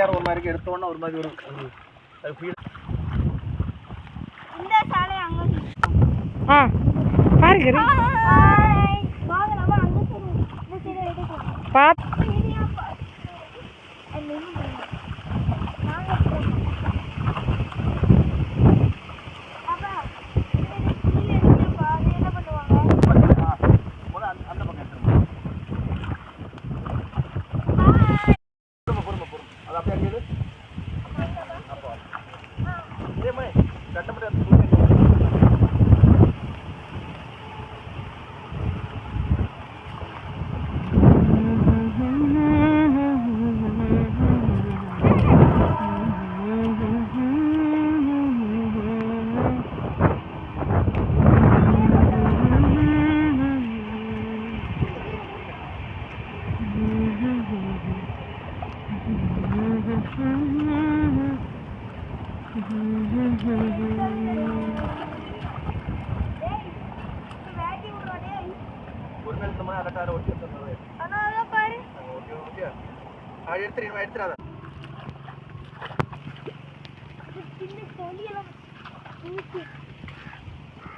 சாலையார் ஒரு மாதிரி எடுத்தோன்னா ஒரு மாதிரி ஒரு ஃபீல். இந்த சாலை அங்க பாருங்க வாங்க நம்ம அங்க சைடு இந்த சைடு எடுக்கலாம். பாத்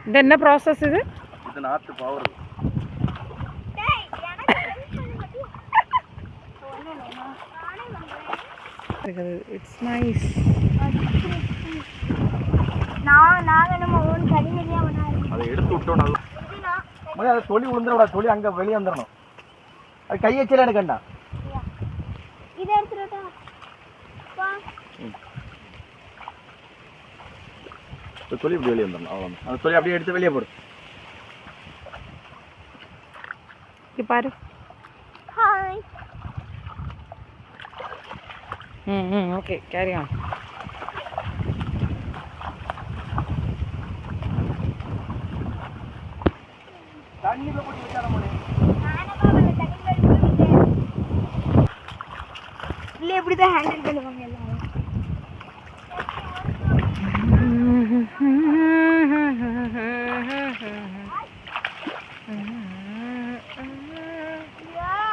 இது என்ன ப்ராசஸ் இது? இது நாட்டு பவர். It's nice. அதை எடுத்து விட்டோம். அதை சொல்லி விழுந்துட சொல்லி அங்கே வெளியே வந்துடணும். அது கை வச்சல எடுக்கண்டா. சொல்லி இப்படி வெளியே வந்துடணும். அவ்வளோ அதை சொல்லி அப்படியே எடுத்து வெளியே போடு. பாரு. Okay carry on. தண்ணியில போட்டு வச்சால போடு. இல்ல இப்படி தான் ஹேண்டில் பண்ணுவாங்க எல்லாரும்.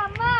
அம்மா